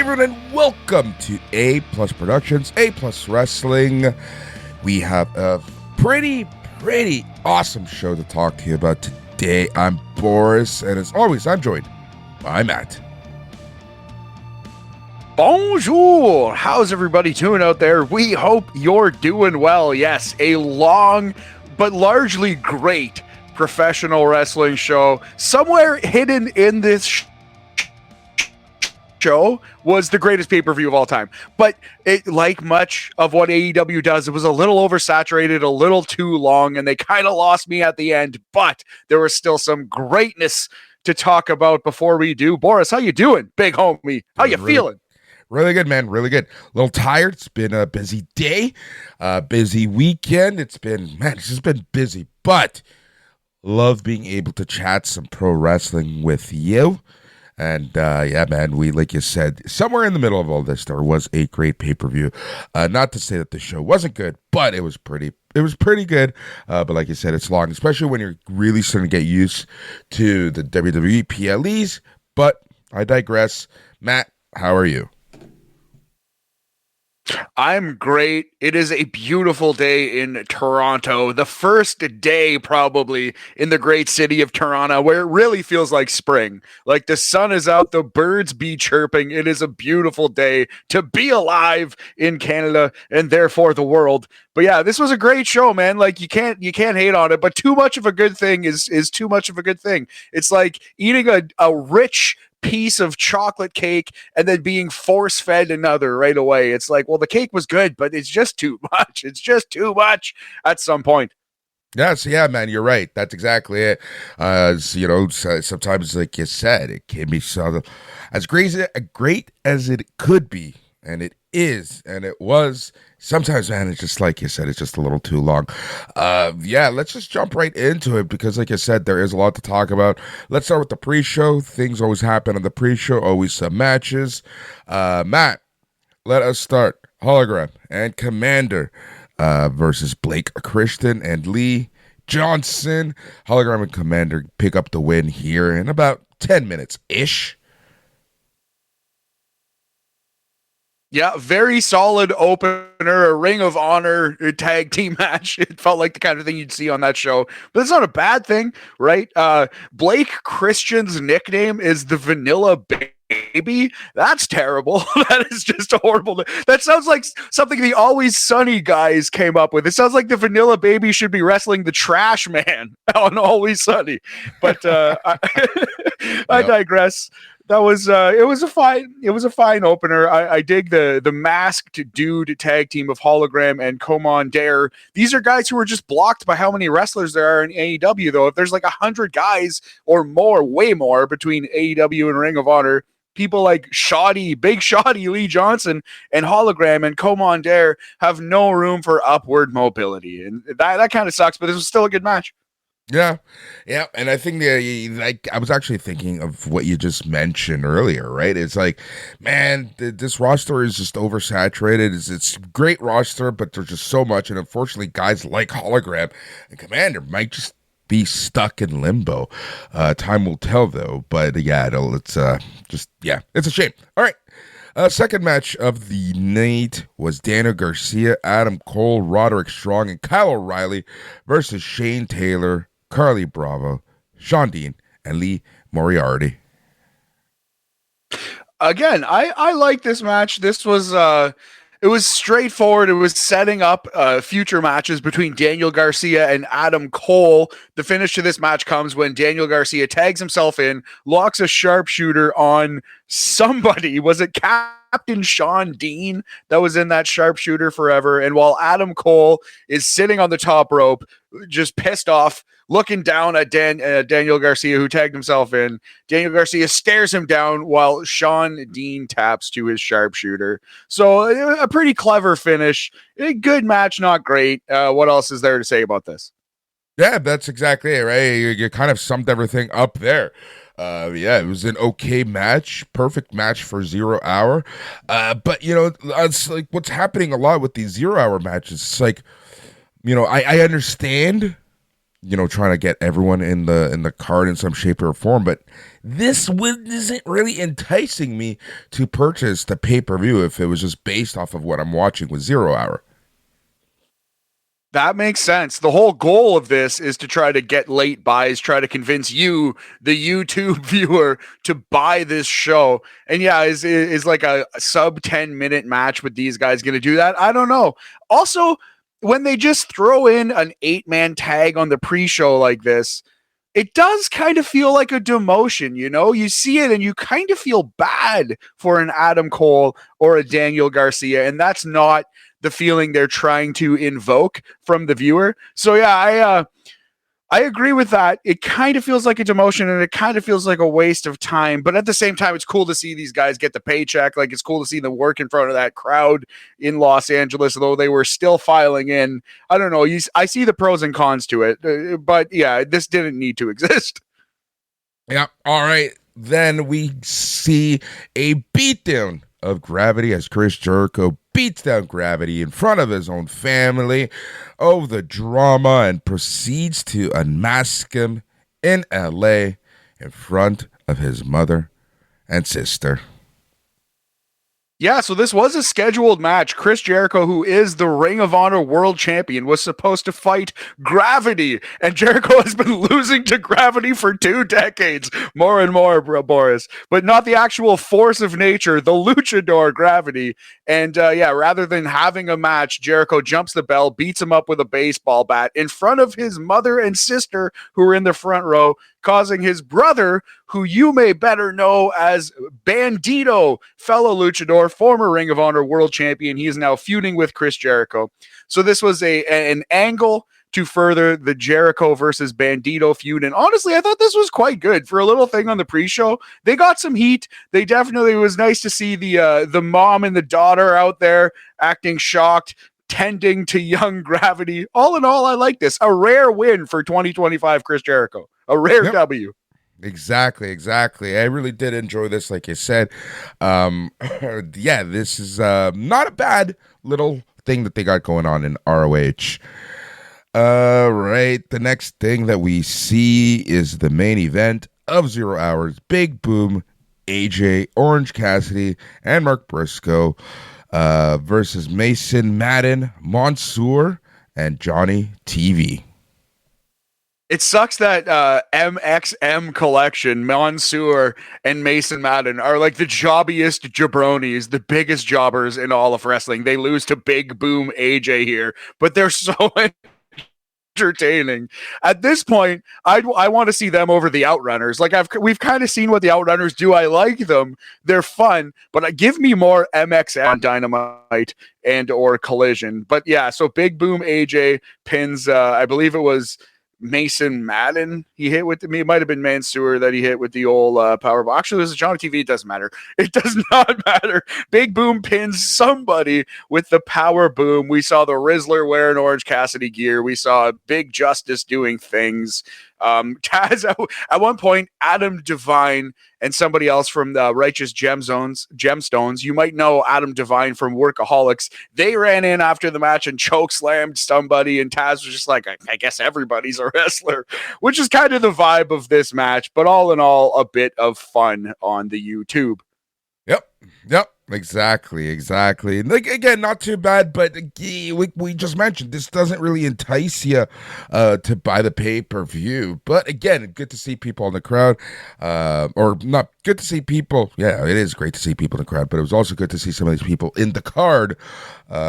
everyone, and welcome to A Plus Productions, A Plus Wrestling. We have a pretty awesome show to talk to you about today. I'm Boris, and as always, I'm joined by Matt. Bonjour! How's everybody doing out there? We hope you're doing well. Yes, a long but largely great professional wrestling show. Somewhere hidden in this show was the greatest pay-per-view of all time. But it, like much of what AEW does, it was a little oversaturated, a little too long, and they kind of lost me at the end. But there was still some greatness to talk about before we do. Boris, how you doing, big homie? How you feeling? Really good, man. Really good. A little tired. It's been a busy day, busy weekend. It's just been busy, but love being able to chat some pro wrestling with you. And yeah, man, we, like you said, somewhere in the middle of all this, there was a great pay-per-view. Not to say that the show wasn't good, but it was pretty good. But like you said, it's long, especially when you're really starting to get used to the WWE PLEs. But I digress. Matt, how are you? I'm great. It is a beautiful day in Toronto. The first day probably in the great city of Toronto where it really feels like spring. Like the sun is out, the birds be chirping. It is a beautiful day to be alive in Canada and therefore the world. But yeah, this was a great show, man. Like you can't hate on it, but too much of a good thing is too much of a good thing. It's like eating a rich piece of chocolate cake and then being force-fed another right away. It's like, well, the cake was good, but it's just too much. It's just too much at some point. Yes, yeah, man, you're right. That's exactly it. Sometimes, like you said, it can be so as great as it could be, and it is, and it was. Sometimes, man, it's just like you said, it's just a little too long. Yeah, let's just jump right into it because, like I said, there is a lot to talk about. Let's start with the pre-show. Things always happen on the pre-show, always some matches. Matt, let us start. Hologram and Commander versus Blake Christian and Lee Johnson. Hologram and Commander pick up the win here in about 10 minutes-ish. Yeah, very solid opener, a Ring of Honor tag team match. It felt like the kind of thing you'd see on that show, but it's not a bad thing, right? Blake Christian's nickname is the Vanilla Baby. That's terrible. That is just a horrible. That sounds like something the Always Sunny guys came up with. It sounds like the Vanilla Baby should be wrestling the Trash Man on Always Sunny. But I digress. That was it was a fine opener. I dig the masked dude tag team of Hologram and Commander. These are guys who are just blocked by how many wrestlers there are in AEW, though. If there's like 100 guys or more, way more between AEW and Ring of Honor, people like big shoddy Lee Johnson and Hologram and Commander have no room for upward mobility. And that kind of sucks, but this was still a good match. Yeah, and I think I was actually thinking of what you just mentioned earlier, right? It's like, man, this roster is just oversaturated. It's a great roster, but there's just so much, and unfortunately, guys like Hologram and Commander might just be stuck in limbo. Time will tell, though. But yeah, it's a shame. All right. Second match of the night was Daniel Garcia, Adam Cole, Roderick Strong, and Kyle O'Reilly versus Shane Taylor, Carly Bravo, Shawn Dean, and Lee Moriarty. Again, I like this match. This was it was straightforward. It was setting up future matches between Daniel Garcia and Adam Cole. The finish to this match comes when Daniel Garcia tags himself in, locks a sharpshooter on somebody. Was it Captain Shawn Dean that was in that sharpshooter forever? And while Adam Cole is sitting on the top rope, just pissed off, looking down at Daniel Garcia, who tagged himself in, Daniel Garcia stares him down while Shawn Dean taps to his sharpshooter. So a pretty clever finish. A good match, not great. What else is there to say about this? Yeah, that's exactly it, right? You kind of summed everything up there. Yeah, it was an okay match, perfect match for 0 Hour. But, it's like what's happening a lot with these 0 Hour matches. It's like, I understand trying to get everyone in the card in some shape or form. But this isn't really enticing me to purchase the pay-per-view if it was just based off of what I'm watching with 0 Hour. That makes sense. The whole goal of this is to try to get late buys, try to convince you, the YouTube viewer, to buy this show. And yeah, is like a sub 10-minute match with these guys going to do that? I don't know. Also, when they just throw in an 8-man tag on the pre-show like this, it does kind of feel like a demotion, You see it and you kind of feel bad for an Adam Cole or a Daniel Garcia, and that's not the feeling they're trying to invoke from the viewer. So yeah, I agree with that. It kind of feels like a demotion and it kind of feels like a waste of time. But at the same time, it's cool to see these guys get the paycheck. Like, it's cool to see them work in front of that crowd in Los Angeles, though they were still filing in. I don't know. I see the pros and cons to it. But yeah, this didn't need to exist. Yeah. All right. Then we see a beatdown of Gravity as Chris Jericho beats down Gravity in front of his own family over the drama and proceeds to unmask him in LA in front of his mother and sister. Yeah, so this was a scheduled match. Chris Jericho, who is the Ring of Honor World Champion, was supposed to fight Gravity, and Jericho has been losing to Gravity for 2 decades, more and more, Boris, but not the actual force of nature, the luchador Gravity. And rather than having a match, Jericho jumps the bell, beats him up with a baseball bat in front of his mother and sister, who are in the front row, causing his brother, who you may better know as Bandito, fellow luchador, former Ring of Honor World Champion. He is now feuding with Chris Jericho. So this was an angle to further the Jericho versus Bandito feud. And honestly, I thought this was quite good for a little thing on the pre-show. They got some heat. It was nice to see the mom and the daughter out there acting shocked, tending to young Gravity. All in all, I like this. A rare win for 2025 Chris Jericho. A rare W. Exactly. I really did enjoy this, like you said. This is not a bad little thing that they got going on in ROH. Right. The next thing that we see is the main event of 0 Hours. Big Boom, AJ, Orange Cassidy, and Mark Briscoe versus Mason Madden, Mansoor, and Johnny TV. It sucks that MXM collection, Mansoor and Mason Madden, are like the jobbiest jabronis, the biggest jobbers in all of wrestling. They lose to Big Boom AJ here, but they're so entertaining. At this point, I want to see them over the Outrunners. Like we've kind of seen what the Outrunners do. I like them. They're fun, but give me more MXM Dynamite and or Collision. But yeah, so Big Boom AJ pins, I believe it was Mason Madden he hit with me. It might have been Mansoor that he hit with the old powerbomb. Actually, this is Johnny TV. It doesn't matter. It does not matter. Big Boom pins somebody with the power boom. We saw the Rizzler wearing Orange Cassidy gear. We saw Big Justice doing things. Taz at one point, Adam Devine and somebody else from the Righteous Gemstones. You might know Adam Devine from Workaholics. They ran in after the match and choke slammed somebody, and Taz was just like, I guess everybody's a wrestler, which is kind of the vibe of this match. But all in all, a bit of fun on the YouTube. Yep. Exactly. Like, again, not too bad, but we just mentioned this doesn't really entice you to buy the pay-per-view. But again, good to see people in the crowd, or not good to see people. Yeah, it is great to see people in the crowd, but it was also good to see some of these people in the card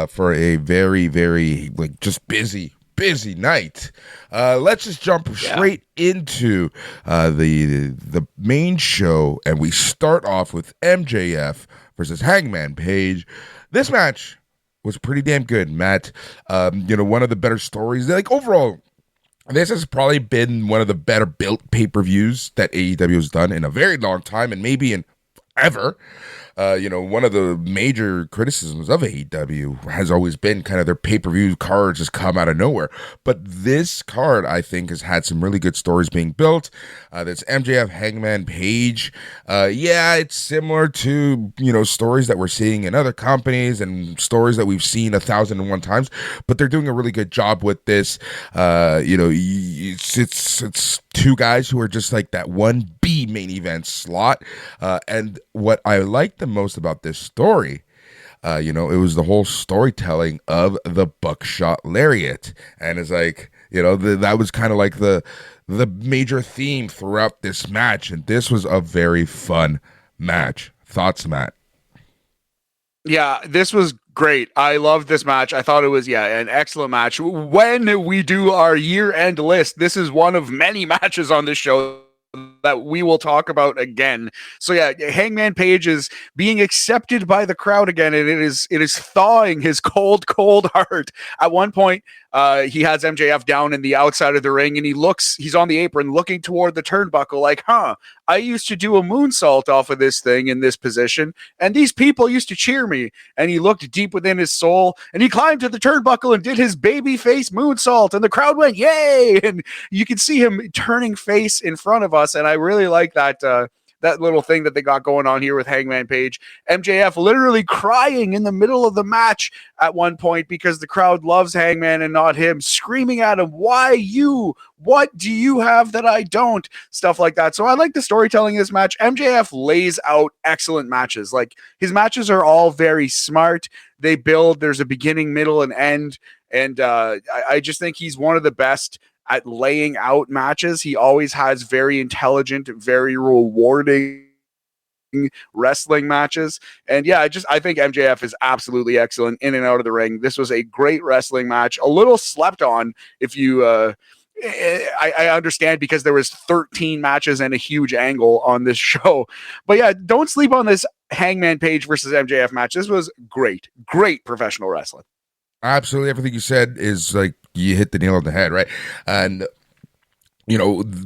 for a very, very just busy night. Let's just jump straight into the main show, and we start off with MJF versus Hangman Page. This match was pretty damn good, Matt. One of the better stories. Like, overall, this has probably been one of the better built pay-per-views that AEW has done in a very long time, and maybe in ever. One of the major criticisms of AEW has always been kind of their pay-per-view cards just come out of nowhere. But this card, I think, has had some really good stories being built. That's MJF Hangman Page. It's similar to, stories that we're seeing in other companies and stories that we've seen 1,001 times, but they're doing a really good job with this. It's two guys who are just like that 1B main event slot. And what I like the most about this story, it was the whole storytelling of the buckshot lariat. And it's like, that was kind of like the major theme throughout this match. And this was a very fun match. Thoughts, Matt? Yeah, this was great. I loved this match. I thought it was, an excellent match. When we do our year-end list, this is one of many matches on this show that we will talk about again. So Hangman Page is being accepted by the crowd again, and it is thawing his cold heart. At one point, he has MJF down in the outside of the ring, and he's on the apron looking toward the turnbuckle like, I used to do a moonsault off of this thing in this position, and these people used to cheer me. And he looked deep within his soul, and he climbed to the turnbuckle and did his baby face moonsault, and the crowd went, yay! And you can see him turning face in front of us, and I really like that little thing that they got going on here with Hangman Page. MJF literally crying in the middle of the match at one point because the crowd loves Hangman and not him, screaming at him, why you? What do you have that I don't? Stuff like that. So I like the storytelling in this match. MJF lays out excellent matches. Like, his matches are all very smart. They build, there's a beginning, middle, and end. And I just think he's one of the best at laying out matches. He always has very intelligent, very rewarding wrestling matches. And I think MJF is absolutely excellent in and out of the ring. This was a great wrestling match, a little slept on if you I understand, because there was 13 matches and a huge angle on this show. But don't sleep on this Hangman Page versus MJF match. This was great professional wrestling. Absolutely, everything you said is like you hit the nail on the head, right? And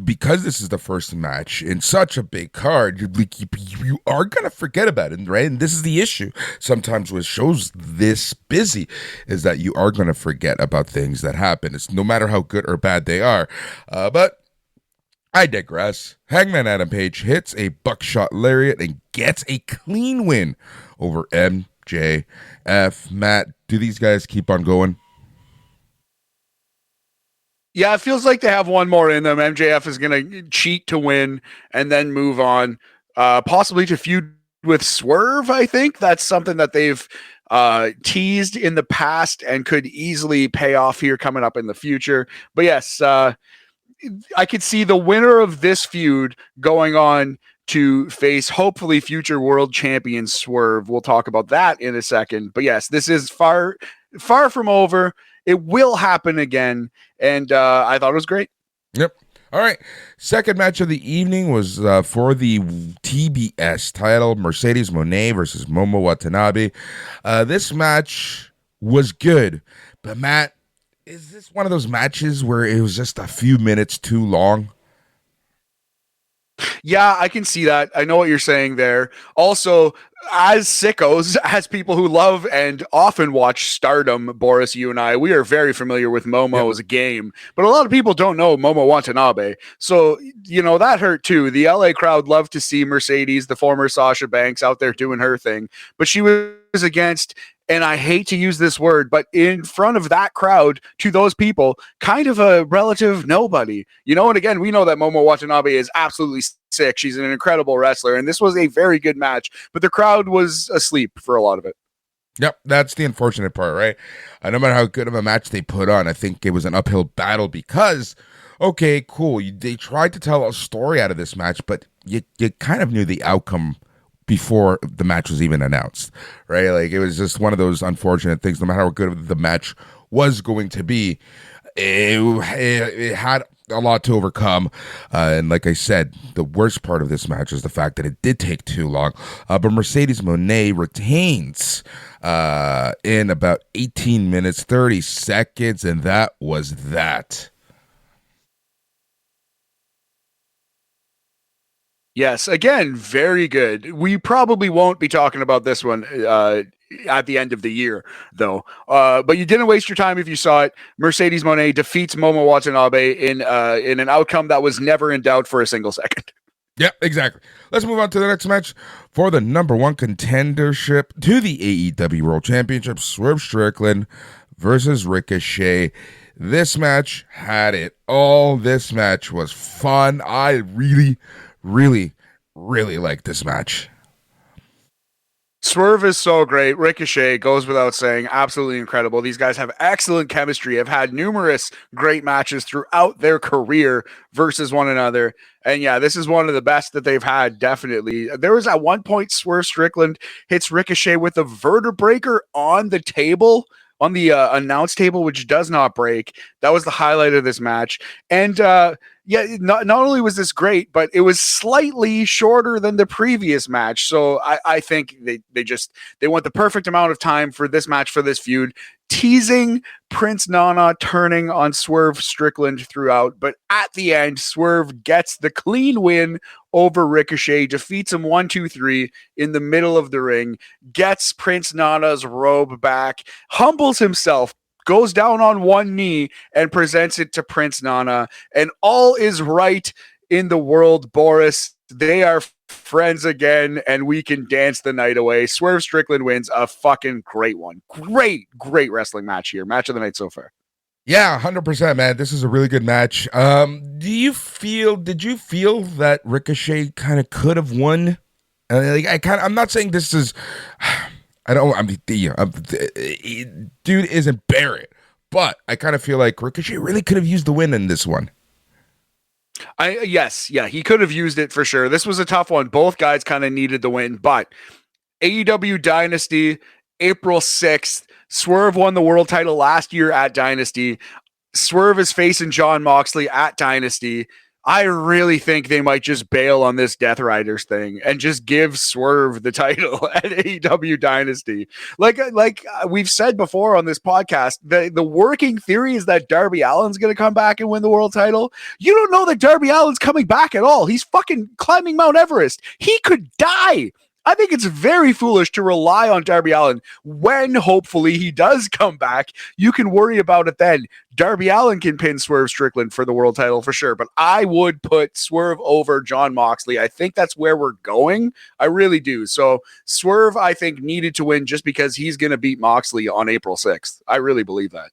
because this is the first match in such a big card, you are gonna forget about it, right? And this is the issue sometimes with shows this busy, is that you are gonna forget about things that happen. It's no matter how good or bad they are. But I digress. Hangman Adam Page hits a buckshot lariat and gets a clean win over MJF. Matt, do these guys keep on going? Yeah, it feels like they have one more in them. MJF is going to cheat to win and then move on, possibly to feud with Swerve. I think that's something that they've teased in the past and could easily pay off here coming up in the future. But yes, I could see the winner of this feud going on to face hopefully future world champion Swerve. We'll talk about that in a second. But yes, this is far from over. It will happen again. And I thought it was great. Yep. All right. Second match of the evening was for the TBS title, Mercedes Moné versus Momo Watanabe. This match was good. But Matt, is this one of those matches where it was just a few minutes too long? Yeah, I can see that. I know what you're saying there. Also, as sickos, as people who love and often watch Stardom, Boris, you and I, we are very familiar with Momo's game. But a lot of people don't know Momo Watanabe. So, that hurt too. The LA crowd loved to see Mercedes, the former Sasha Banks, out there doing her thing. But she was against, and I hate to use this word, but in front of that crowd, to those people, kind of a relative nobody. And again, we know that Momo Watanabe is absolutely sick. She's an incredible wrestler, and this was a very good match, but the crowd was asleep for a lot of it. Yep, that's the unfortunate part, right? No matter how good of a match they put on, I think it was an uphill battle because, okay, cool, they tried to tell a story out of this match, but you kind of knew the outcome before the match was even announced, right? Like, it was just one of those unfortunate things. No matter how good the match was going to be, it had a lot to overcome. And like I said, the worst part of this match is the fact that it did take too long. But Mercedes Moné retains in about 18 minutes, 30 seconds, and that was that. Yes, again, very good. We probably won't be talking about this one at the end of the year, though. But you didn't waste your time if you saw it. Mercedes Moné defeats Momo Watanabe in an outcome that was never in doubt for a single second. Yeah, exactly. Let's move on to the next match for the number one contendership to the AEW World Championship. Swerve Strickland versus Ricochet. This match had it all. This match was fun. I really, really, really like this match. Swerve is so great. Ricochet goes without saying, absolutely incredible. These guys have excellent chemistry, have had numerous great matches throughout their career versus one another. And yeah, this is one of the best that they've had, definitely. There was at one point Swerve Strickland hits Ricochet with a vertebreaker on the table, on the announce table, which does not break. That was the highlight of this match. And yeah, not only was this great, but it was slightly shorter than the previous match. So I think they want the perfect amount of time for this match, for this feud, teasing Prince Nana turning on Swerve Strickland throughout. But at the end, Swerve gets the clean win over Ricochet, defeats him 1-2-3 in the middle of the ring, gets Prince Nana's robe back, humbles himself, goes down on one knee and presents it to Prince Nana, and all is right in the world, Boris. They are friends again, and we can dance the night away. Swerve Strickland wins a fucking great one. Great wrestling match here. Match of the night so far. Yeah, 100%, man. This is a really good match. Did you feel that Ricochet kind of could have won? I'm not saying this is, dude isn't Barrett, but I kind of feel like Ricochet really could have used the win in this one. He could have used it for sure. This was a tough one. Both guys kind of needed the win, but AEW Dynasty, April 6th, Swerve won the world title last year at Dynasty. Swerve is facing Jon Moxley at Dynasty. I really think they might just bail on this Death Riders thing and just give Swerve the title at AEW Dynasty. Like we've said before on this podcast, the working theory is that Darby Allin's going to come back and win the world title. You don't know that Darby Allin's coming back at all. He's fucking climbing Mount Everest. He could die. I think it's very foolish to rely on Darby Allin when hopefully he does come back. You can worry about it then. Darby Allin can pin Swerve Strickland for the world title for sure, but I would put Swerve over Jon Moxley. I think that's where we're going. I really do. So Swerve, I think, needed to win just because he's going to beat Moxley on April 6th. I really believe that.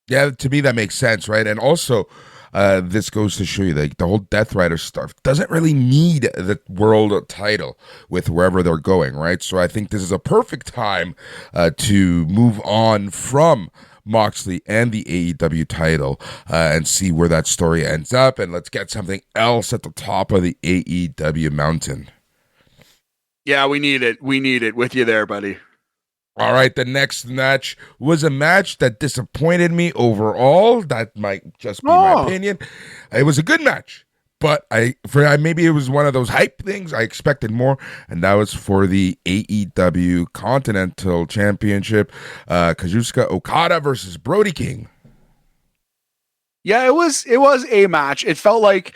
Yeah, to me, that makes sense, right? And also, this goes to show you that the whole Death Rider stuff doesn't really need the world title with wherever they're going, right? So I think this is a perfect time to move on from Moxley and the AEW title and see where that story ends up. And let's get something else at the top of the AEW mountain. Yeah, we need it. We need it. With you there, buddy. All right, the next match was a match that disappointed me overall. That might just be my opinion. It was a good match, but maybe it was one of those hype things. I expected more, and that was for the AEW Continental Championship, Kazuchika Okada versus Brody King. Yeah, it was a match. It felt like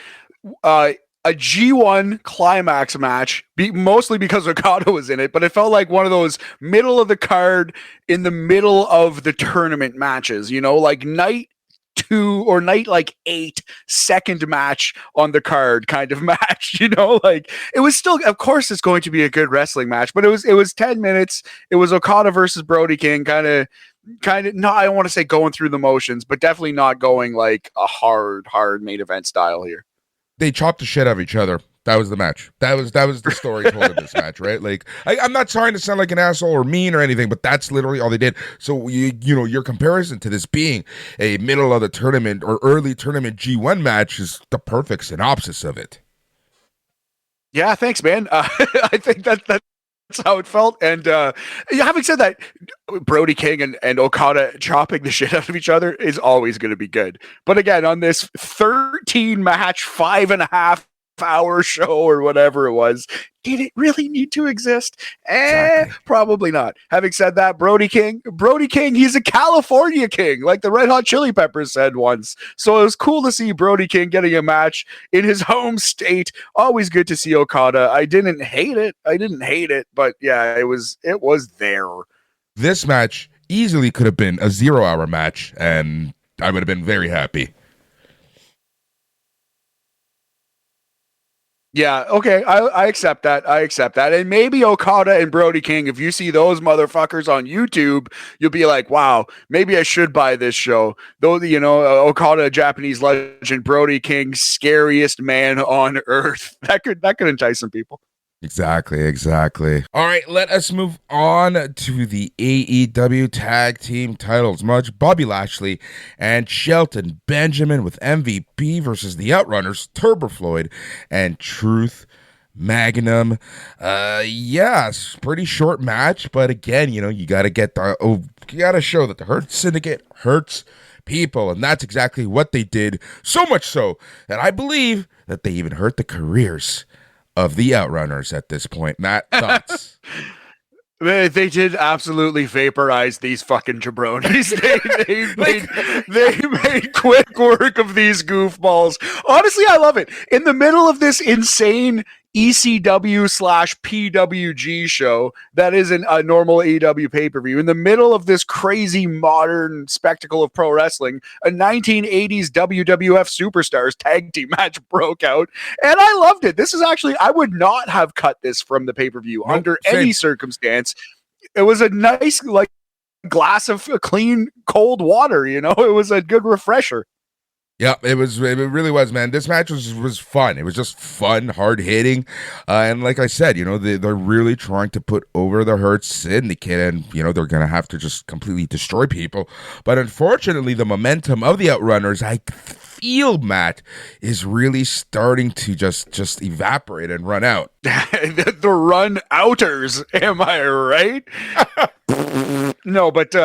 a G1 climax match, mostly because Okada was in it, but it felt like one of those middle of the card in the middle of the tournament matches, you know, like night 2 or night like 8 second match on the card kind of match, you know, like it was still, of course it's going to be a good wrestling match, but it was 10 minutes. It was Okada versus Brody King, kind of, no, I don't want to say going through the motions, but definitely not going like a hard main event style here. They chopped the shit out of each other. That was the match. That was the story told in this match, right? Like, I'm not trying to sound like an asshole or mean or anything, but that's literally all they did. So, you know, your comparison to this being a middle of the tournament or early tournament G1 match is the perfect synopsis of it. Yeah, thanks, man. I think that's how it felt. And having said that, Brody King and Okada chopping the shit out of each other is always going to be good. But again, on this 13 match, 5.5 hour show or whatever it was. Did it really need to exist? Exactly. Probably not. Having said that, Brody King, he's a California king, like the Red Hot Chili Peppers said once. So it was cool to see Brody King getting a match in his home state. Always good to see Okada. I didn't hate it, but yeah, it was there. This match easily could have been a 0-hour match, and I would have been very happy. Yeah, okay, I accept that. And maybe Okada and Brody King, if you see those motherfuckers on YouTube, you'll be like, wow, maybe I should buy this show. Though, Okada, Japanese legend, Brody King, scariest man on earth. That could entice some people. Exactly. All right, let us move on to the AEW Tag Team titles match. Bobby Lashley and Shelton Benjamin with MVP versus the Outrunners, Turbo Floyd and Truth Magnum. Yes, pretty short match, but again, you got to show that the Hurt Syndicate hurts people, and that's exactly what they did. So much so that I believe that they even hurt the careers of the Outrunners at this point. Matt, thoughts? They did absolutely vaporize these fucking jabronis. They made quick work of these goofballs. Honestly, I love it. In the middle of this insane ECW/PWG show that is a normal AEW pay-per-view, in the middle of this crazy modern spectacle of pro wrestling, a 1980s WWF Superstars tag team match broke out, and I loved it. This is actually, I would not have cut this from the pay-per-view under any circumstance. It was a nice, like, glass of clean, cold water, It was a good refresher. Yeah, it really was, man. This match was fun. It was just fun, hard hitting. And like I said, they're really trying to put over the Hurt Syndicate, and, they're going to have to just completely destroy people. But unfortunately, the momentum of the Outrunners, I feel, Matt, is really starting to just evaporate and run out. The run outers, am I right? No, but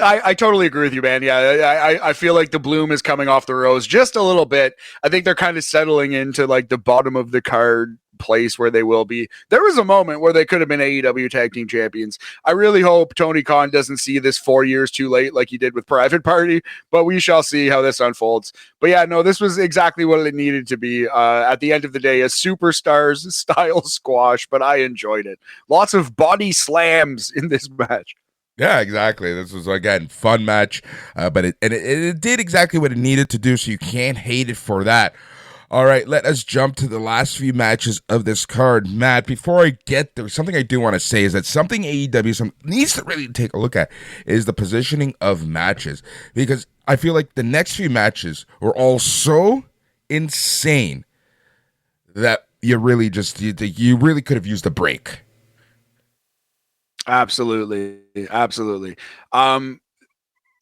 I totally agree with you, man. Yeah, I feel like the bloom is coming off the rose just a little bit. I think they're kind of settling into like the bottom of the card place where they will be. There was a moment where they could have been AEW Tag Team Champions. I really hope Tony Khan doesn't see this 4 years too late like he did with Private Party, but we shall see how this unfolds. But yeah, no, this was exactly what it needed to be. At the end of the day, a Superstars style squash, but I enjoyed it. Lots of body slams in this match. Yeah, exactly. This was, again, fun match, but it did exactly what it needed to do, so you can't hate it for that. All right, let us jump to the last few matches of this card. Matt, before I get there, something I do want to say is that something AEW needs to really take a look at is the positioning of matches, because I feel like the next few matches were all so insane that you really could have used a break. Absolutely.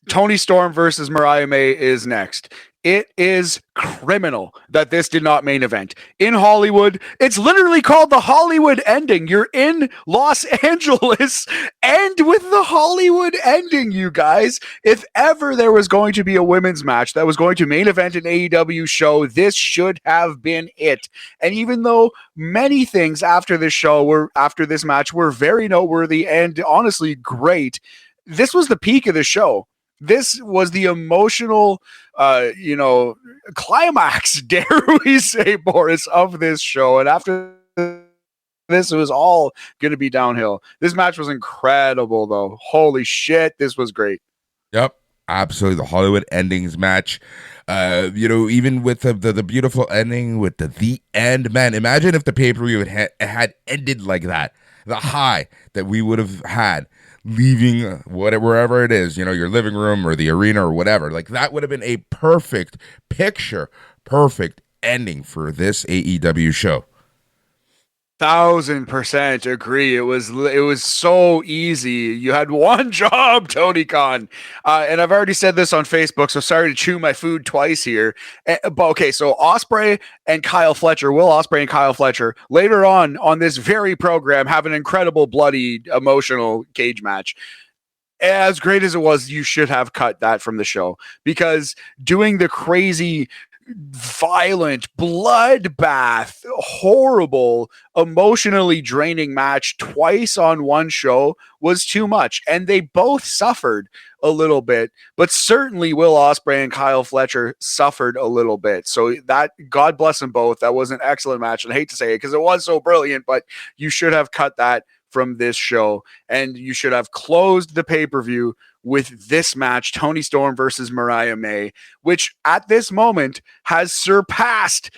Tony Storm versus Mariah May is next. It is criminal that this did not main event in Hollywood. It's literally called the Hollywood ending. You're in Los Angeles, and with the Hollywood ending, you guys, if ever there was going to be a women's match that was going to main event an AEW show, this should have been it. And even though many things after this match were very noteworthy and honestly great, this was the peak of the show. This was the emotional, climax, dare we say, Boris, of this show. And after this, it was all going to be downhill. This match was incredible, though. Holy shit, this was great. Yep, absolutely. The Hollywood endings match. Even with the beautiful ending with the end, man, imagine if the pay-per-view had ended like that. The high that we would have had leaving wherever it is, your living room or the arena or whatever. Like, that would have been a perfect ending for this AEW show. 1,000% agree. It was so easy. You had one job, Tony Khan. And I've already said this on Facebook, so sorry to chew my food twice here. But okay, so Will Ospreay and Kyle Fletcher, later on this very program, have an incredible, bloody, emotional cage match. As great as it was, you should have cut that from the show, because doing the crazy violent bloodbath, horrible, emotionally draining match twice on one show was too much. And they both suffered a little bit, but certainly Will Ospreay and Kyle Fletcher suffered a little bit. So that, God bless them both. That was an excellent match. And I hate to say it because it was so brilliant, but you should have cut that from this show, and you should have closed the pay-per-view with this match, Toni Storm versus Mariah May, which at this moment has surpassed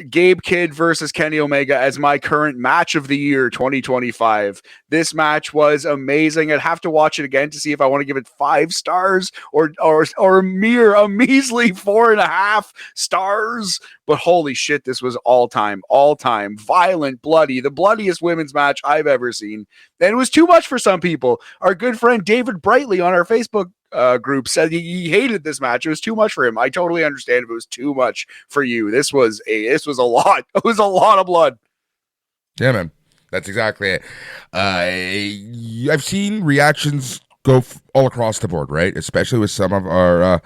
Gabe Kidd versus Kenny Omega as my current match of the year 2025. This match was amazing. I'd have to watch it again to see if I want to give it 5 stars or a measly 4.5 stars. But holy shit, this was all time, violent, bloody, the bloodiest women's match I've ever seen. And it was too much for some people. Our good friend David Brightly on our Facebook group said he hated this match. It was too much for him. I totally understand if it was too much for you. This was a lot. It was a lot of blood. Yeah, man. That's exactly it. I've seen reactions go all across the board, right? Especially with some of our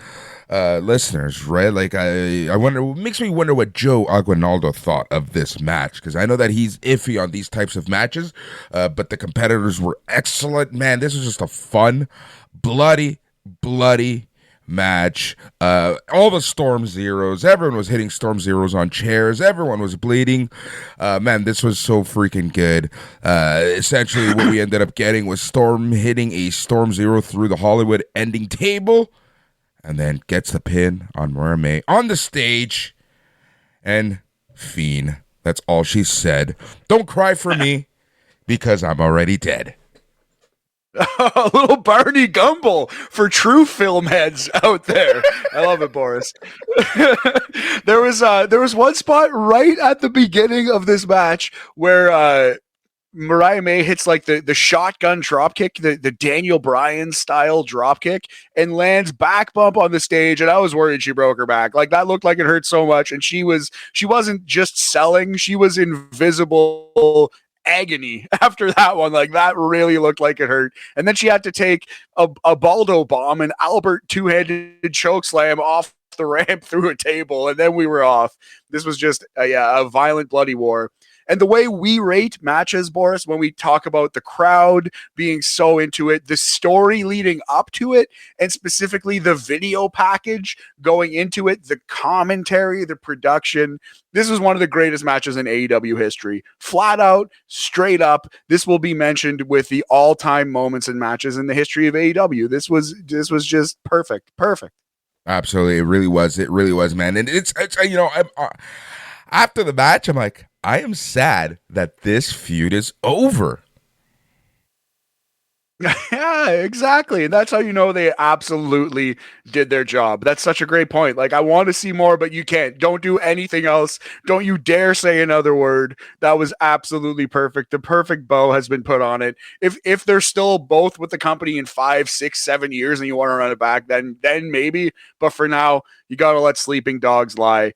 listeners, right? Like, I wonder, it makes me wonder what Joe Aguinaldo thought of this match, because I know that he's iffy on these types of matches, but the competitors were excellent. Man, this was just a fun, bloody match. All the Storm Zeros, everyone was hitting Storm Zeros on chairs, everyone was bleeding. Man, this was so freaking good. Essentially what we ended up getting was Storm hitting a Storm Zero through the Hollywood ending table, and then gets the pin on Mariah May on the stage. And Fiend, that's all she said. Don't cry for me, because I'm already dead. A little Barney Gumble for true film heads out there. I love it, Boris. There was one spot right at the beginning of this match where Mariah May hits like the shotgun dropkick, the Daniel Bryan style dropkick, and lands back bump on the stage. And I was worried she broke her back. Like, that looked like it hurt so much. And she wasn't just selling; she was invisible agony after that one. Like, that really looked like it hurt. And then she had to take a Baldo bomb and Albert two-handed choke slam off the ramp through a table, and then we were off. This was just a violent, bloody war. And the way we rate matches, Boris, when we talk about the crowd being so into it, the story leading up to it, and specifically the video package going into it, the commentary, the production, this was one of the greatest matches in AEW history. Flat out, straight up, this will be mentioned with the all-time moments and matches in the history of AEW. This was just perfect. Perfect. Absolutely. It really was, man. And it's after the match, I'm like, I am sad that this feud is over. Yeah, exactly. And that's how you know they absolutely did their job. That's such a great point. Like, I want to see more, but you can't. Don't do anything else. Don't you dare say another word. That was absolutely perfect. The perfect bow has been put on it. If they're still both with the company in 5, 6, 7 years and you want to run it back, then maybe. But for now, you got to let sleeping dogs lie.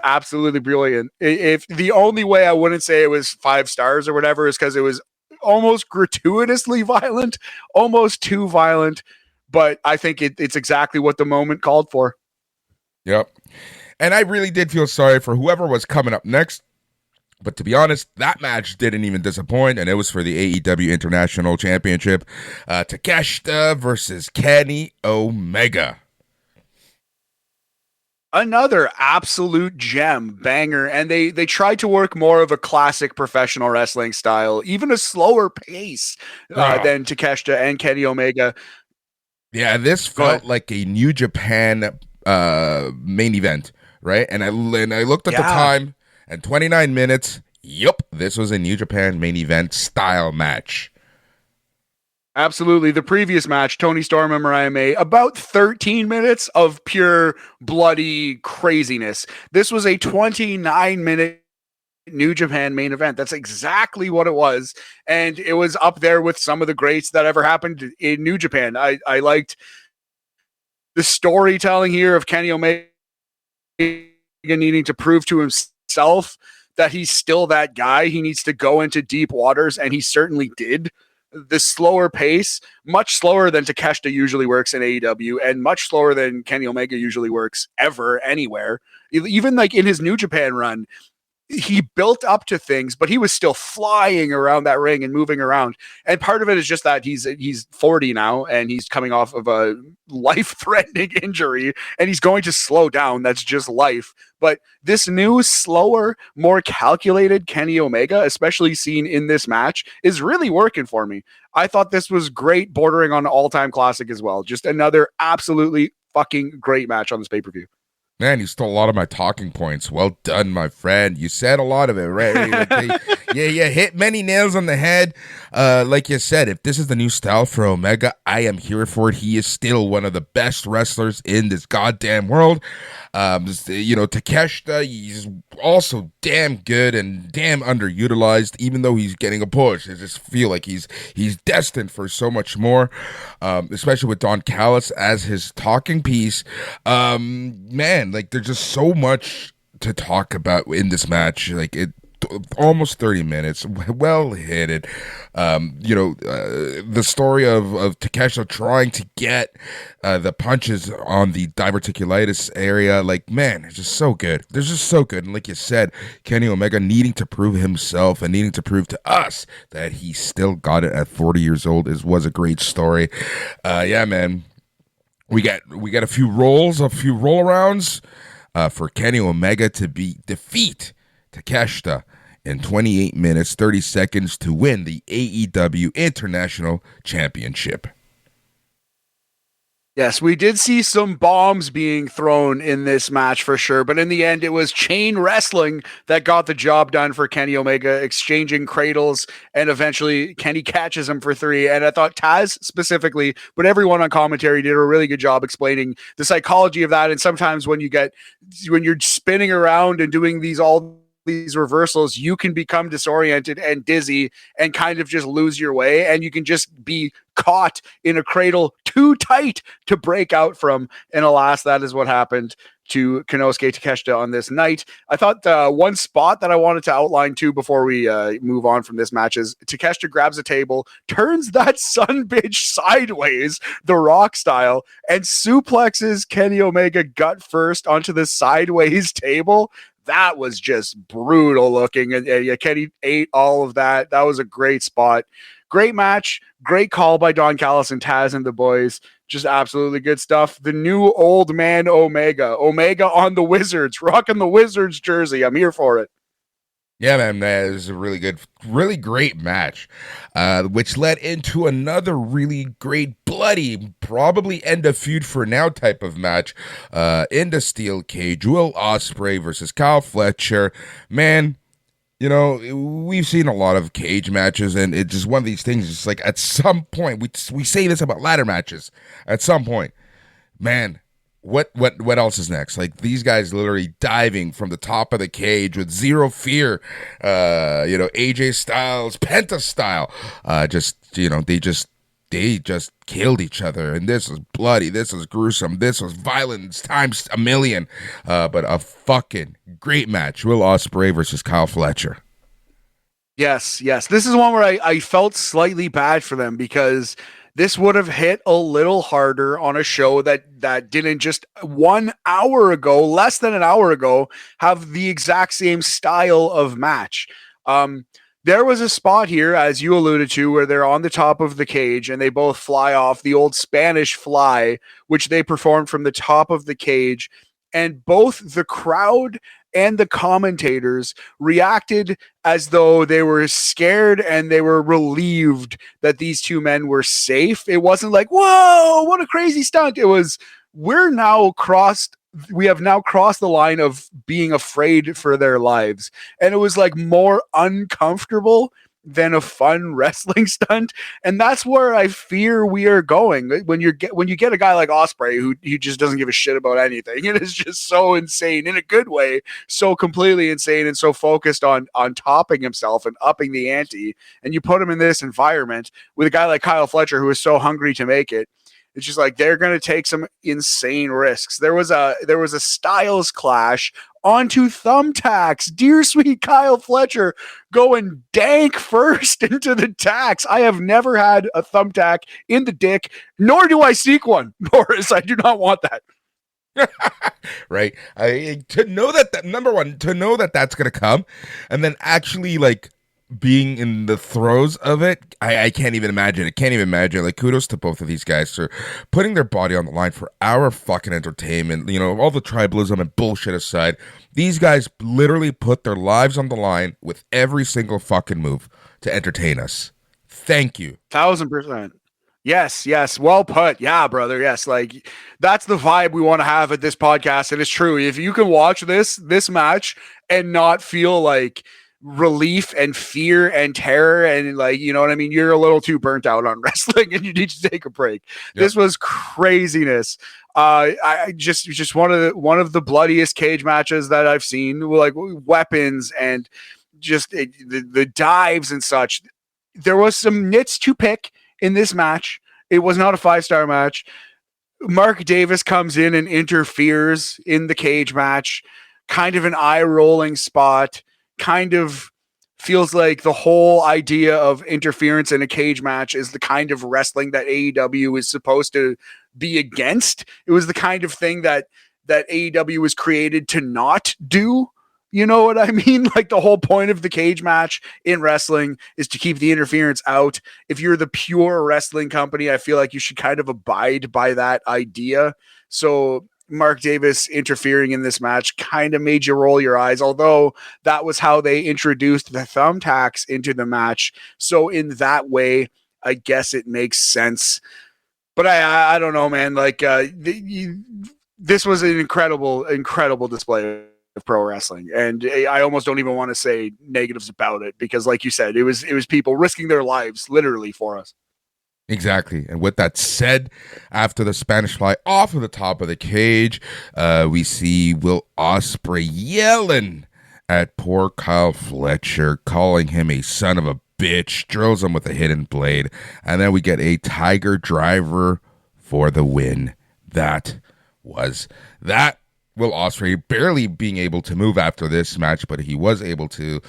Absolutely brilliant. If the only way I wouldn't say it was 5 stars or whatever is because it was almost gratuitously violent, almost too violent, but I think it's exactly what the moment called for. Yep. And I really did feel sorry for whoever was coming up next. But to be honest, that match didn't even disappoint, and it was for the AEW International Championship. Takeshita versus Kenny Omega. Another absolute gem banger, and they tried to work more of a classic professional wrestling style, even a slower pace than Takeshita and Kenny Omega. Yeah, this felt like a New Japan main event, right? And I looked at the time, and 29 minutes. Yup, this was a New Japan main event style match. Absolutely. The previous match, Toni Storm and Mariah May, about 13 minutes of pure bloody craziness. This was a 29-minute New Japan main event. That's exactly what it was. And it was up there with some of the greats that ever happened in New Japan. I liked the storytelling here of Kenny Omega needing to prove to himself that he's still that guy. He needs to go into deep waters, and he certainly did. this slower pace, much slower than Takeshita usually works in AEW, and much slower than Kenny Omega usually works ever anywhere. Even like in his New Japan run, he built up to things, but he was still flying around that ring and moving around. And part of it is just that he's 40 now and he's coming off of a life-threatening injury and he's going to slow down. That's just life. But this new, slower, more calculated Kenny Omega, especially seen in this match, is really working for me. I thought this was great, bordering on an all-time classic as well. Just another absolutely fucking great match on this pay-per-view. Man, you stole a lot of my talking points. Well done, my friend. You said a lot of it, right? You hit many nails on the head. Like you said, if this is the new style for Omega, I am here for it. He is still one of the best wrestlers in this goddamn world. Takeshita, he's also damn good and damn underutilized, even though he's getting a push. I just feel like he's destined for so much more, especially with Don Callis as his talking piece. Man, like there's just so much to talk about in this match. Like almost 30 minutes, well hit. The story of Takeshita trying to get the punches on the diverticulitis area, like, man, it's just so good. They're just so good. And like you said, Kenny Omega needing to prove himself and needing to prove to us that he still got it at 40 years old was a great story. Yeah, man. We got a few roll arounds for Kenny Omega to defeat Takeshita in 28 minutes, 30 seconds to win the AEW International Championship. Yes, we did see some bombs being thrown in this match for sure, but in the end, it was chain wrestling that got the job done for Kenny Omega, exchanging cradles, and eventually Kenny catches him for 3. And I thought Taz specifically, but everyone on commentary did a really good job explaining the psychology of that. And sometimes when you're spinning around and doing these reversals, you can become disoriented and dizzy and kind of just lose your way, and you can just be caught in a cradle too tight to break out from. And alas, that is what happened to Konosuke Takeshita on this night. I thought one spot that I wanted to outline too before we move on from this match is Takeshita grabs a table, turns that son bitch sideways, The Rock style, and suplexes Kenny Omega gut first onto the sideways table. That was just brutal looking. And Kenny ate all of that. That was a great spot. Great match. Great call by Don Callis and Taz and the boys. Just absolutely good stuff. The new old man Omega. Omega on the Wizards. Rocking the Wizards jersey. I'm here for it. Yeah, man, that is a really great match, which led into another really great, bloody, probably end of feud for now type of match in the steel cage. Will Ospreay versus Kyle Fletcher. Man, we've seen a lot of cage matches, and it's just one of these things. It's like at some point, we say this about ladder matches. At some point, man. What else is next? Like these guys literally diving from the top of the cage with zero fear. AJ Styles, Penta style. They just killed each other, and this was bloody. This was gruesome. This was violence times a million. But a fucking great match. Will Ospreay versus Kyle Fletcher. Yes. This is one where I felt slightly bad for them because this would have hit a little harder on a show that didn't just 1 hour ago, less than an hour ago, have the exact same style of match. There was a spot here, as you alluded to, where they're on the top of the cage and they both fly off the old Spanish fly, which they performed from the top of the cage. And both the crowd and the commentators reacted as though they were scared and they were relieved that these two men were safe. It wasn't like, whoa, what a crazy stunt. It was, we have now crossed the line of being afraid for their lives. And it was like more uncomfortable than a fun wrestling stunt. And that's where I fear we are going when you get a guy like Ospreay who just doesn't give a shit about anything. It is just so insane in a good way, so completely insane and so focused on topping himself and upping the ante. And you put him in this environment with a guy like Kyle Fletcher who is so hungry to make it. It's just like they're going to take some insane risks. There was a styles clash onto thumbtacks. Dear sweet Kyle Fletcher going dank first into the tacks. I have never had a thumbtack in the dick, nor do I seek one, Boris. I do not want that. Right. To know that number one, to know that that's gonna come, and then actually like being in the throes of it, I can't even imagine. I can't even imagine. Like, kudos to both of these guys for putting their body on the line for our fucking entertainment. You know, all the tribalism and bullshit aside, these guys literally put their lives on the line with every single fucking move to entertain us. Thank you. 1,000%. Yes. Well put. Yeah, brother. Yes. Like, that's the vibe we want to have at this podcast. And it's true. If you can watch this match and not feel like relief and fear and terror and like, you know what I mean? You're a little too burnt out on wrestling and you need to take a break. Yep. This was craziness. I just one of the bloodiest cage matches that I've seen, like weapons and just the dives and such. There was some nits to pick in this match. It was not a 5-star match. Mark Davis comes in and interferes in the cage match, kind of an eye-rolling spot, kind of feels like the whole idea of interference in a cage match is the kind of wrestling that AEW is supposed to be against. It was the kind of thing that AEW was created to not do. You know what I mean? Like, the whole point of the cage match in wrestling is to keep the interference out. If you're the pure wrestling company, I feel like you should kind of abide by that idea. So Mark Davis interfering in this match kind of made you roll your eyes, although that was how they introduced the thumbtacks into the match. So in that way, I guess it makes sense. But I don't know, man. Like, this was an incredible display of pro wrestling, and I almost don't even want to say negatives about it, because like you said, it was people risking their lives literally for us. Exactly. And with that said, after the Spanish fly off of the top of the cage, we see Will Ospreay yelling at poor Kyle Fletcher, calling him a son of a bitch, drills him with a hidden blade, and then we get a Tiger Driver for the win. That was that. Will Ospreay barely being able to move after this match, but he was able to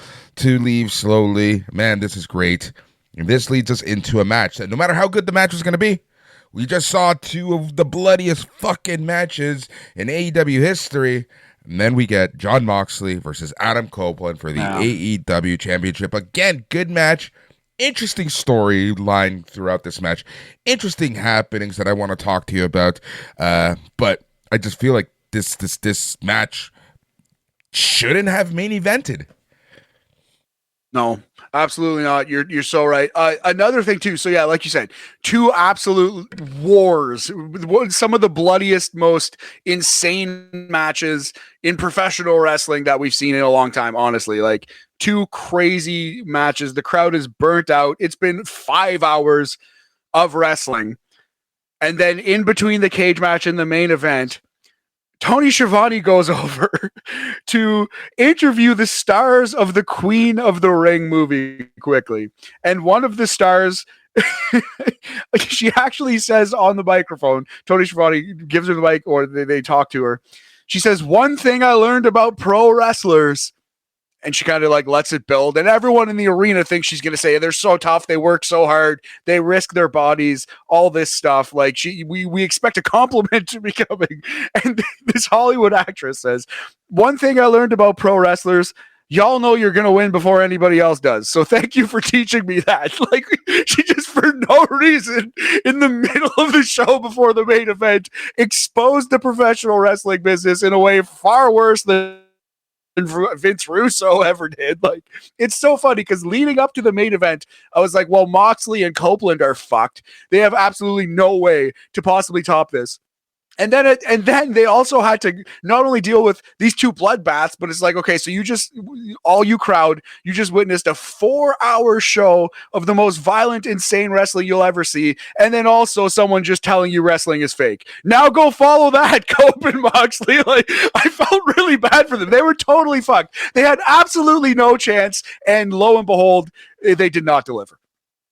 leave slowly. Man, this is great. And this leads us into a match that no matter how good the match was going to be, we just saw two of the bloodiest fucking matches in AEW history. And then we get Jon Moxley versus Adam Copeland for the AEW Championship. Again, good match. Interesting storyline throughout this match. Interesting happenings that I want to talk to you about. But I just feel like this match shouldn't have main evented. No, absolutely not. You're so right. Another thing too. So yeah, like you said, two absolute wars. Some of the bloodiest, most insane matches in professional wrestling that we've seen in a long time. Honestly, like, two crazy matches. The crowd is burnt out. It's been 5 hours of wrestling, and then in between the cage match and the main event, Tony Schiavone goes over to interview the stars of the Queen of the Ring movie quickly. And one of the stars, she actually says on the microphone, Tony Schiavone gives her the mic, or they talk to her. She says, "One thing I learned about pro wrestlers," and she kind of like lets it build, and everyone in the arena thinks she's going to say they're so tough, they work so hard, they risk their bodies, all this stuff. Like, we expect a compliment to be coming. And this Hollywood actress says, "One thing I learned about pro wrestlers, y'all know you're going to win before anybody else does. So thank you for teaching me that." Like, she just, for no reason, in the middle of the show before the main event, exposed the professional wrestling business in a way far worse than Vince Russo ever did. Like, it's so funny because leading up to the main event, I was like, well, Moxley and Copeland are fucked. They have absolutely no way to possibly top this. And then they also had to not only deal with these two bloodbaths, but it's like, okay, so all you crowd, you just witnessed a 4-hour show of the most violent, insane wrestling you'll ever see. And then also someone just telling you wrestling is fake. Now go follow that, Cope and Moxley. Like, I felt really bad for them. They were totally fucked. They had absolutely no chance. And lo and behold, they did not deliver.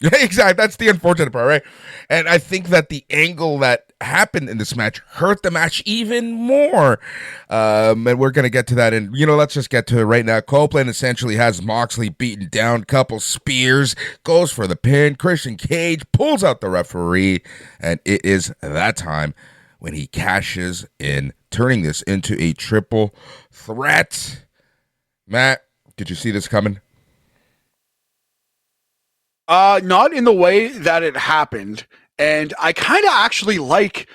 Yeah, exactly. That's the unfortunate part, right? And I think that the angle that happened in this match hurt the match even more. And we're going to get to that. And, let's just get to it right now. Copeland essentially has Moxley beaten down, couple spears, goes for the pin. Christian Cage pulls out the referee. And it is that time when he cashes in, turning this into a triple threat. Matt, did you see this coming? Not in the way that it happened. And I kind of actually like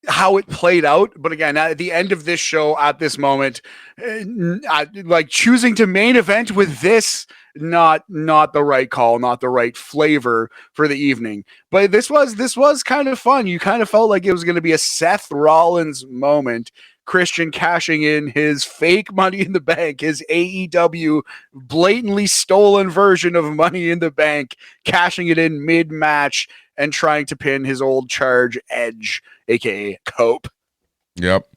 how it played out. But again, at the end of this show, at this moment, like choosing to main event with this, not the right call, not the right flavor for the evening. But this was kind of fun. You kind of felt like it was going to be a Seth Rollins moment. Christian cashing in his fake Money in the Bank, his AEW blatantly stolen version of Money in the Bank, cashing it in mid-match and trying to pin his old charge Edge, aka Cope. Yep,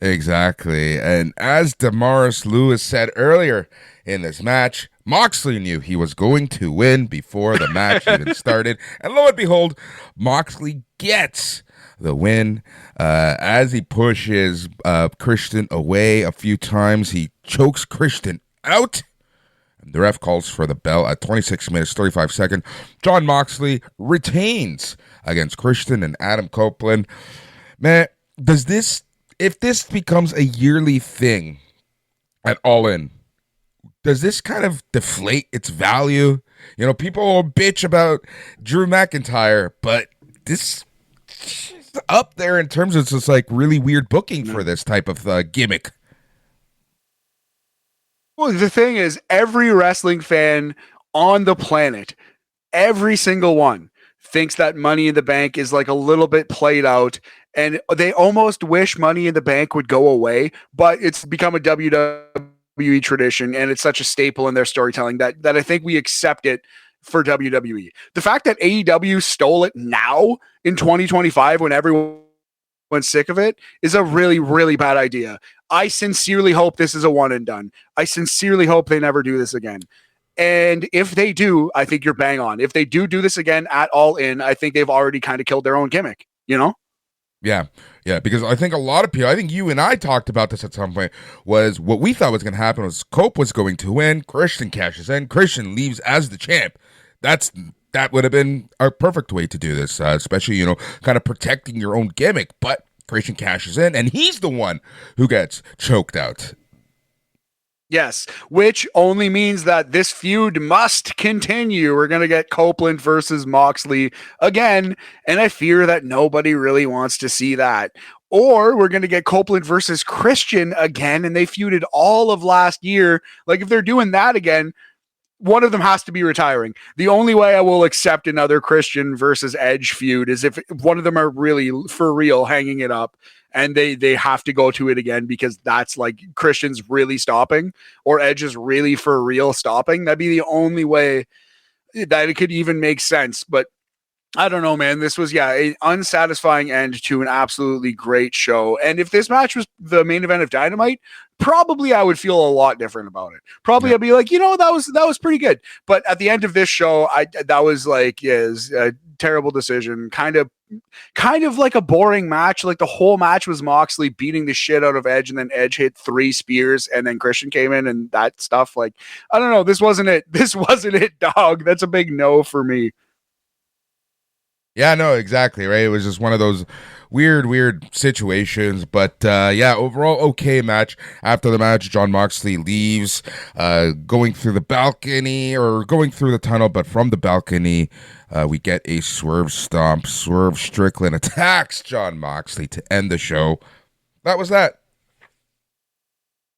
exactly. And as Damaris Lewis said earlier in this match, Moxley knew he was going to win before the match even started. And lo and behold, Moxley gets the win. As he pushes Christian away a few times, he chokes Christian out. The ref calls for the bell at 26 minutes, 35 seconds. Jon Moxley retains against Christian and Adam Copeland. Man, if this becomes a yearly thing at All In, does this kind of deflate its value? People will bitch about Drew McIntyre, but this is up there in terms of just like really weird booking for this type of gimmick. Well, the thing is, every wrestling fan on the planet, every single one, thinks that Money in the Bank is like a little bit played out, and they almost wish Money in the Bank would go away, but it's become a WWE tradition, and it's such a staple in their storytelling that I think we accept it for WWE. The fact that AEW stole it now in 2025 when everyone's sick of it is a really, really bad idea. I sincerely hope this is a one and done. I sincerely hope they never do this again. And if they do, I think you're bang on. If they do this again at All In, I think they've already kind of killed their own gimmick, Yeah, because I think a lot of people, I think you and I talked about this at some point, was what we thought was going to happen was Cope was going to win, Christian cashes in, Christian leaves as the champ. That would have been a perfect way to do this, especially, kind of protecting your own gimmick. But Christian cashes in, and he's the one who gets choked out. Yes, which only means that this feud must continue. We're going to get Copeland versus Moxley again, and I fear that nobody really wants to see that. Or we're going to get Copeland versus Christian again, and they feuded all of last year. Like, if they're doing that again, one of them has to be retiring. The only way I will accept another Christian versus Edge feud is if one of them are really for real hanging it up and they have to go to it again because that's like Christian's really stopping or Edge is really for real stopping. That'd be the only way that it could even make sense. But I don't know, man. This was, an unsatisfying end to an absolutely great show. And if this match was the main event of Dynamite, probably I would feel a lot different about it. Probably I'd be like, that was pretty good. But at the end of this show, that was like, a terrible decision. Kind of like a boring match. Like the whole match was Moxley beating the shit out of Edge, and then Edge hit 3 spears, and then Christian came in and that stuff. Like, I don't know. This wasn't it. This wasn't it, dog. That's a big no for me. Yeah, no, exactly, right? It was just one of those weird situations. But, overall, okay match. After the match, Jon Moxley leaves, going through the balcony, or going through the tunnel, but from the balcony, we get a swerve stomp. Swerve Strickland attacks Jon Moxley to end the show. That was that.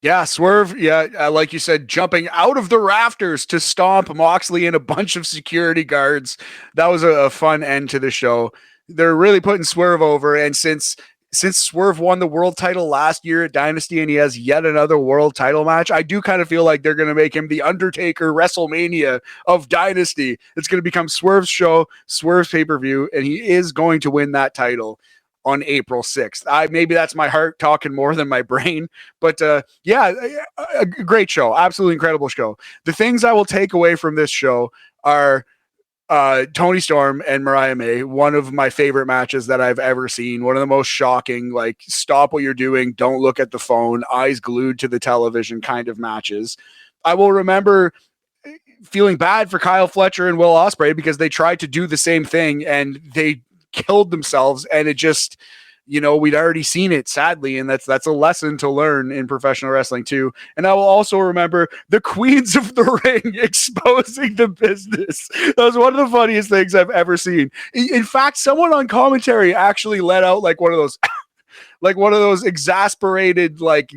Yeah, Swerve, like you said, jumping out of the rafters to stomp Moxley and a bunch of security guards. That was a fun end to the show. They're really putting Swerve over, and since Swerve won the world title last year at Dynasty and he has yet another world title match, I do kind of feel like they're going to make him the Undertaker WrestleMania of Dynasty. It's going to become Swerve's show, Swerve's pay-per-view, and he is going to win that title on April 6th. Maybe that's my heart talking more than my brain, but a great show. Absolutely incredible show. The things I will take away from this show are Tony Storm and Mariah May, one of my favorite matches that I've ever seen. One of the most shocking, like, stop what you're doing, don't look at the phone, eyes glued to the television kind of matches. I will remember feeling bad for Kyle Fletcher and Will Ospreay because they tried to do the same thing and they killed themselves, and it just, we'd already seen it, sadly, and that's a lesson to learn in professional wrestling too. And I will also remember the Queens of the Ring exposing the business. That was one of the funniest things I've ever seen. In fact, someone on commentary actually let out like one of those like one of those exasperated like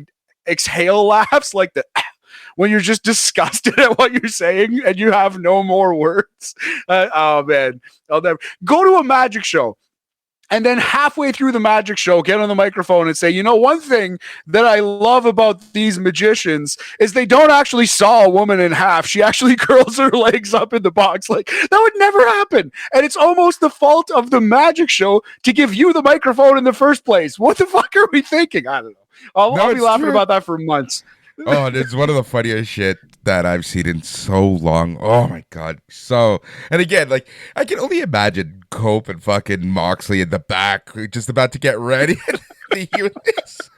exhale laughs, like the when you're just disgusted at what you're saying and you have no more words. Oh man, I'll never go to a magic show and then halfway through the magic show, get on the microphone and say, one thing that I love about these magicians is they don't actually saw a woman in half. She actually curls her legs up in the box. Like, that would never happen. And it's almost the fault of the magic show to give you the microphone in the first place. What the fuck are we thinking? I don't know. I'll be laughing about that for months. Oh, it's one of the funniest shit that I've seen in so long. Oh my god. And again, like, I can only imagine Cope and fucking Moxley in the back just about to get ready to hear this.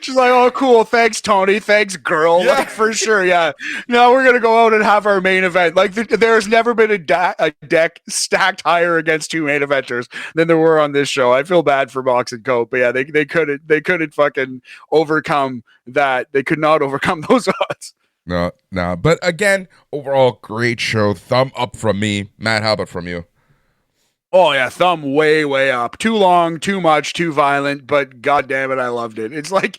She's like, oh, cool. Thanks, Tony. Thanks, girl. Yeah. Like, for sure. Yeah. Now we're going to go out and have our main event. Like, there's never been a deck stacked higher against two main eventers than there were on this show. I feel bad for Mox and Cope, but yeah, they couldn't fucking overcome that. They could not overcome those odds. No. But again, overall, great show. Thumb up from me. Matt, how about from you? Oh yeah, thumb way, way up. Too long, too much, too violent, but god damn it, I loved it. It's like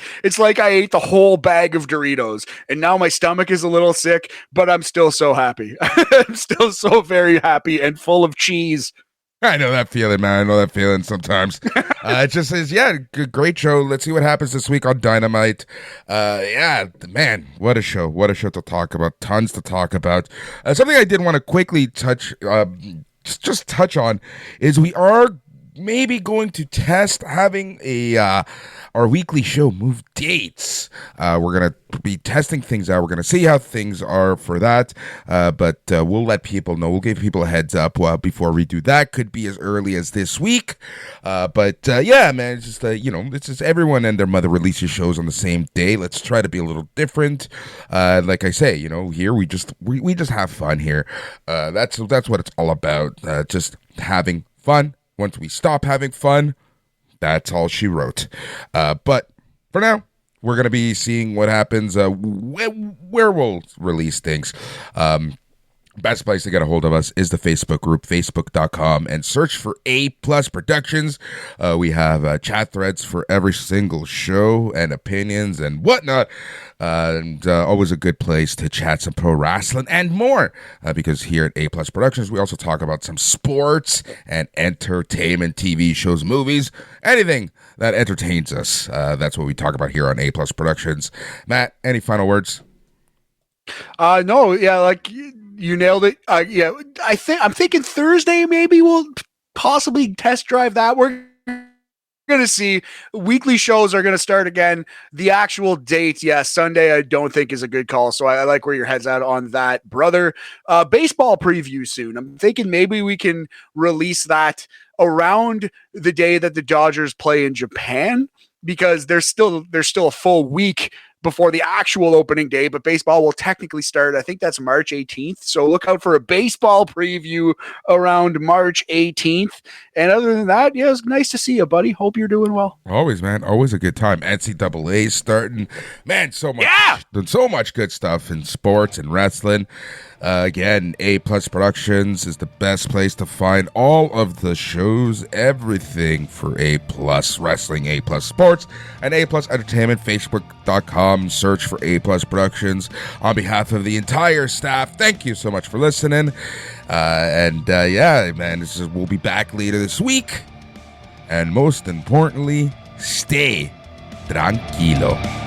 I ate the whole bag of Doritos, and now my stomach is a little sick, but I'm still so happy. I'm still so very happy and full of cheese. I know that feeling, man. I know that feeling sometimes. It just says, great show. Let's see what happens this week on Dynamite. Man, what a show. What a show to talk about. Tons to talk about. Something I did want to quickly touch on is we are maybe going to test having our weekly show move dates. We're going to be testing things out. We're going to see how things are for that. But we'll let people know. We'll give people a heads up before we do that. Could be as early as this week. Man, it's just, it's just everyone and their mother releases shows on the same day. Let's try to be a little different. Like I say, here we just have fun here. That's what it's all about. Just having fun. Once we stop having fun, that's all she wrote. But for now, we're going to be seeing what happens, where we'll release things. Best place to get a hold of us is the Facebook group, facebook.com, and search for A+ Productions. We have chat threads for every single show and opinions and whatnot. And always a good place to chat some pro wrestling and more. Because here at A+ Productions, we also talk about some sports and entertainment, TV shows, movies, anything that entertains us. That's what we talk about here on A+ Productions. Matt, any final words? No, yeah, like you nailed it. I'm thinking Thursday maybe we'll possibly test drive that. We're going to see. Weekly shows are going to start again. The actual date, Sunday I don't think is a good call. So I like where your head's at on that, brother. Baseball preview soon. I'm thinking maybe we can release that around the day that the Dodgers play in Japan, because there's still a full week before the actual opening day, but baseball will technically start, I think that's March 18th. So look out for a baseball preview around March 18th. And other than that, it's nice to see you, buddy. Hope you're doing well. Always, man. Always a good time. NCAA starting. Man, so much good stuff in sports and wrestling. Again, A+ Productions is the best place to find all of the shows, everything for A+ Wrestling, A+ Sports, and A+ Entertainment. Facebook.com, search for A+ Productions. On behalf of the entire staff, thank you so much for listening. Man, we'll be back later this week. And most importantly, stay tranquilo.